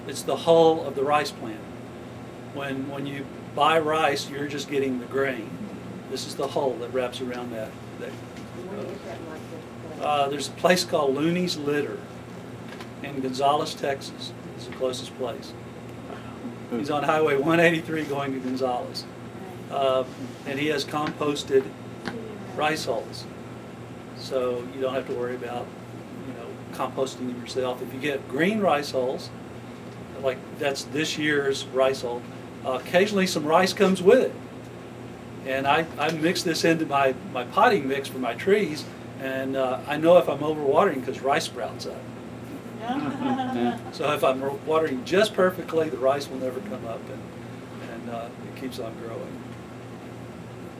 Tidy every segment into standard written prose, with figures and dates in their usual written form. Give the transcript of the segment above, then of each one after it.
It's the hull of the rice plant. When you buy rice, you're just getting the grain. This is the hull that wraps around that. There's a place called Looney's Litter in Gonzales, Texas. It's the closest place. He's on Highway 183 going to Gonzales. And he has composted rice hulls. So you don't have to worry about, composting them yourself. If you get green rice hulls, like that's this year's rice hull, occasionally some rice comes with it. And I mix this into my potting mix for my trees, and I know if I'm overwatering because rice sprouts up. So if I'm watering just perfectly, the rice will never come up, and it keeps on growing.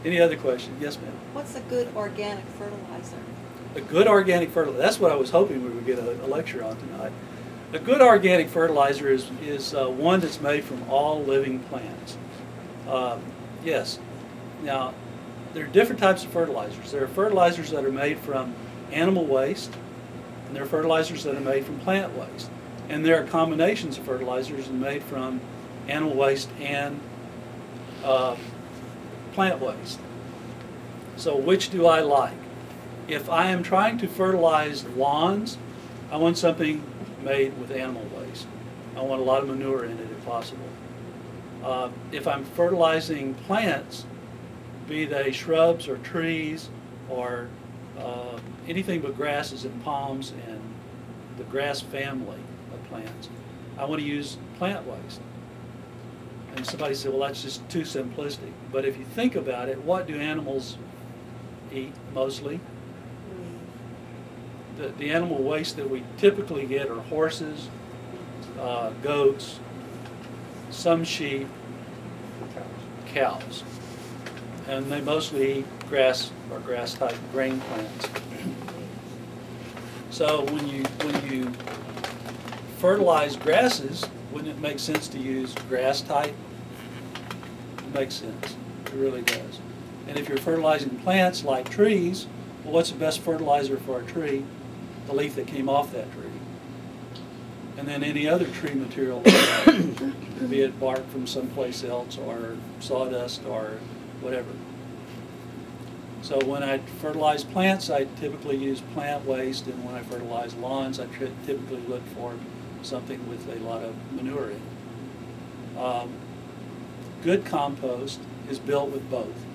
Any other questions? Yes, ma'am. What's a good organic fertilizer? A good organic fertilizer. That's what I was hoping we would get a lecture on tonight. A good organic fertilizer is one that's made from all living plants. Yes. Now, there are different types of fertilizers. There are fertilizers that are made from animal waste, and there are fertilizers that are made from plant waste. And there are combinations of fertilizers made from animal waste and plant waste. So which do I like? If I am trying to fertilize lawns, I want something made with animal waste. I want a lot of manure in it if possible. If I'm fertilizing plants, be they shrubs or trees or anything but grasses and palms and the grass family of plants, I want to use plant waste. And somebody said, well, that's just too simplistic. But if you think about it, what do animals eat mostly? The animal waste that we typically get are horses, goats, some sheep, cows. And they mostly eat grass or grass-type grain plants. So when you fertilize grasses, wouldn't it make sense to use grass type? It makes sense. It really does. And if you're fertilizing plants like trees, well, what's the best fertilizer for a tree? The leaf that came off that tree. And then any other tree material, be it bark from someplace else or sawdust or whatever. So when I fertilize plants, I typically use plant waste, and when I fertilize lawns, I typically look for something with a lot of manure in it. Good compost is built with both,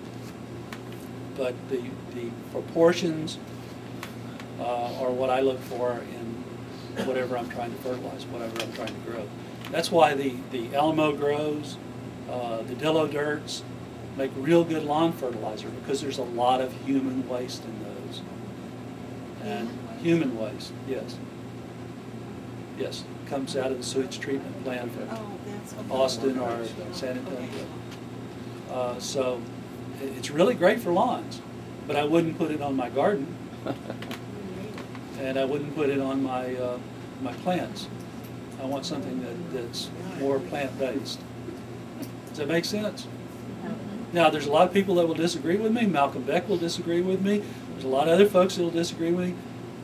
but the proportions are what I look for in whatever I'm trying to fertilize, whatever I'm trying to grow. That's why the Alamo grows, the Dillo Dirts make real good lawn fertilizer, because there's a lot of human waste in those. And human waste, yes. Yes, comes out of the sewage treatment plant from Austin or San Antonio. So it's really great for lawns, but I wouldn't put it on my garden, and I wouldn't put it on my my plants. I want something that's more plant-based. Does that make sense? Now, there's a lot of people that will disagree with me. Malcolm Beck will disagree with me. There's a lot of other folks that will disagree with me.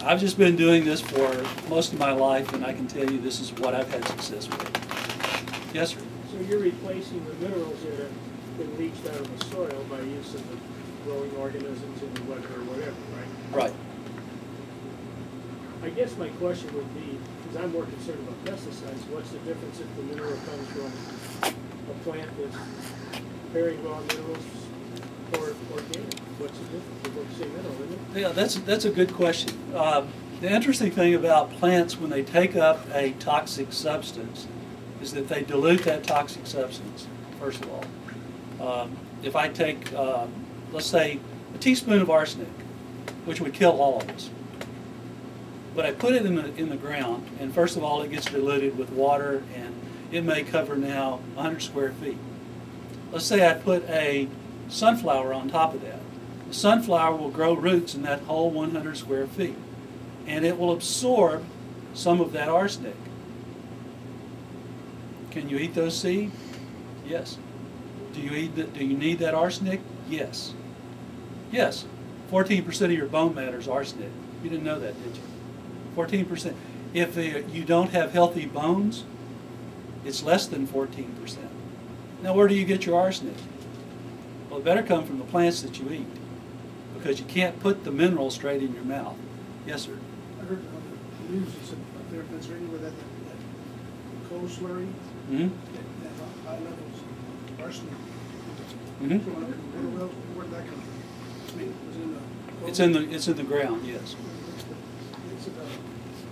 I've just been doing this for most of my life, and I can tell you this is what I've had success with. Yes, sir? So you're replacing the minerals that have been leached out of the soil by use of the growing organisms in the weather or whatever, right? Right. I guess my question would be, because I'm more concerned about pesticides, what's the difference if the mineral comes from a plant that's bearing raw minerals or organic? What's the difference? They're both the same mineral, isn't it? Yeah, that's a good question. The interesting thing about plants when they take up a toxic substance is that they dilute that toxic substance, first of all. If I take, let's say, a teaspoon of arsenic, which would kill all of us, but I put it in the ground, and first of all it gets diluted with water, and it may cover now 100 square feet. Let's say I put a sunflower on top of that. The sunflower will grow roots in that whole 100 square feet, and it will absorb some of that arsenic. Can you eat those seeds? Yes. Do you need that arsenic? Yes. Yes. 14% of your bone matter is arsenic. You didn't know that, did you? 14%. If you don't have healthy bones, it's less than 14%. Now, where do you get your arsenic? Well, it better come from the plants that you eat, because you can't put the mineral straight in your mouth. Yes, sir? I heard on the news, you said up there in Pennsylvania where that coal slurry, Mm-hmm. that high levels of arsenic. Mhm. Showing up in the wells, where did that come from? I mean, was it in the coal? It's in the ground, yes. It's about,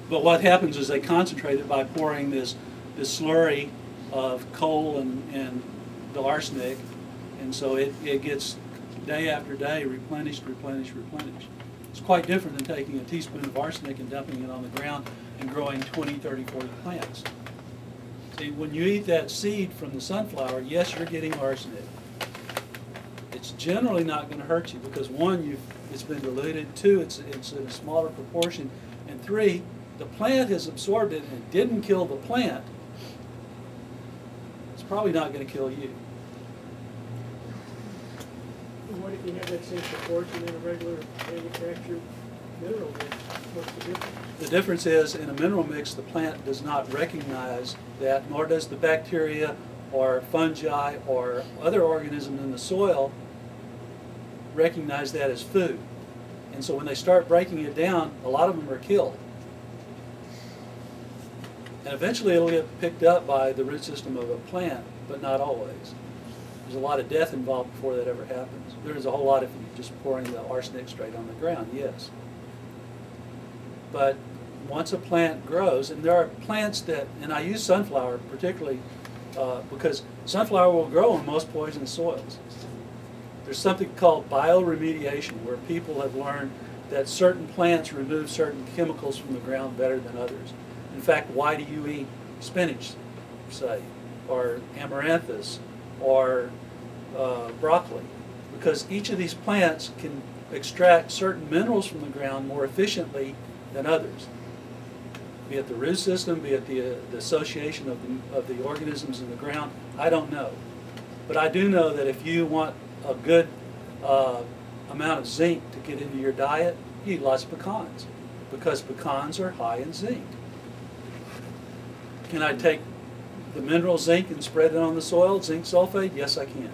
But what happens is they concentrate it by pouring this slurry of coal and the arsenic, and so it gets day after day replenished. It's quite different than taking a teaspoon of arsenic and dumping it on the ground and growing 20, 30, 40 plants. See, when you eat that seed from the sunflower, yes, you're getting arsenic. It's generally not going to hurt you because one, it's been diluted, two, it's in a smaller proportion, and three, the plant has absorbed it and it didn't kill the plant. It's probably not going to kill you. What if you have that same proportion in a regular manufactured mineral mix? What's the difference? The difference is in a mineral mix, the plant does not recognize that, nor does the bacteria or fungi or other organisms in the soil recognize that as food. And so when they start breaking it down, a lot of them are killed. And eventually it'll get picked up by the root system of a plant, but not always. There's a lot of death involved before that ever happens. There's a whole lot if you're just pouring the arsenic straight on the ground, yes. But once a plant grows, and there are plants that, and I use sunflower particularly because sunflower will grow in most poison soils. There's something called bioremediation, where people have learned that certain plants remove certain chemicals from the ground better than others. In fact, why do you eat spinach, say, or amaranthus, or broccoli? Because each of these plants can extract certain minerals from the ground more efficiently than others. Be it the root system, be it the association of the organisms in the ground, I don't know. But I do know that if you want a good amount of zinc to get into your diet, you eat lots of pecans, because pecans are high in zinc. Can I take the mineral zinc and spread it on the soil, zinc sulfate? Yes, I can.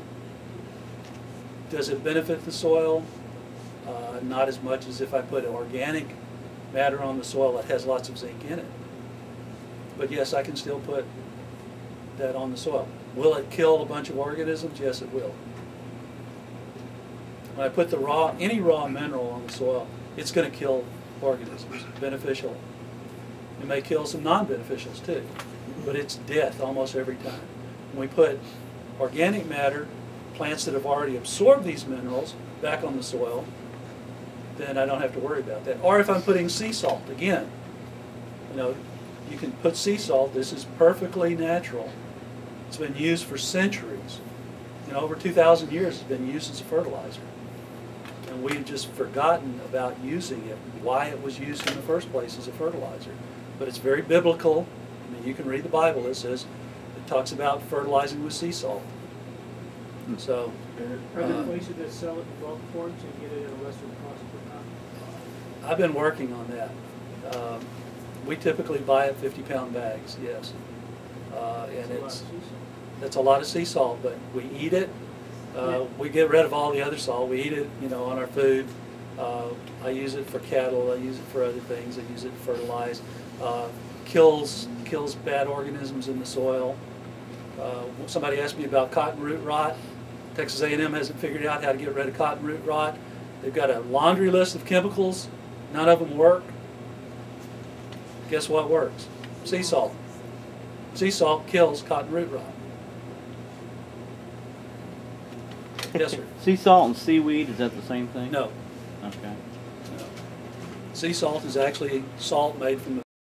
Does it benefit the soil? Not as much as if I put organic matter on the soil that has lots of zinc in it. But yes, I can still put that on the soil. Will it kill a bunch of organisms? Yes, it will. When I put any raw mineral on the soil, it's going to kill organisms, beneficial. It may kill some non-beneficials too, but it's death almost every time. When we put organic matter, plants that have already absorbed these minerals, back on the soil, then I don't have to worry about that. Or if I'm putting sea salt, again, you can put sea salt. This is perfectly natural. It's been used for centuries. Over 2,000 years it's been used as a fertilizer. And we've just forgotten about using it, why it was used in the first place as a fertilizer. But it's very biblical. I mean, you can read the Bible. It talks about fertilizing with sea salt. So, Are there places that sell it in bulk form so you get it at a lesser cost per pound? I've been working on that. We typically buy it 50-pound bags, yes. And that's a lot of sea salt, but we eat it. We get rid of all the other salt. We eat it, on our food. I use it for cattle. I use it for other things. I use it to fertilize. Kills bad organisms in the soil. Somebody asked me about cotton root rot. Texas A&M hasn't figured out how to get rid of cotton root rot. They've got a laundry list of chemicals. None of them work. Guess what works? Sea salt. Sea salt kills cotton root rot. Yes, sir. Sea salt and seaweed, is that the same thing? No. Okay. No. Sea salt is actually salt made from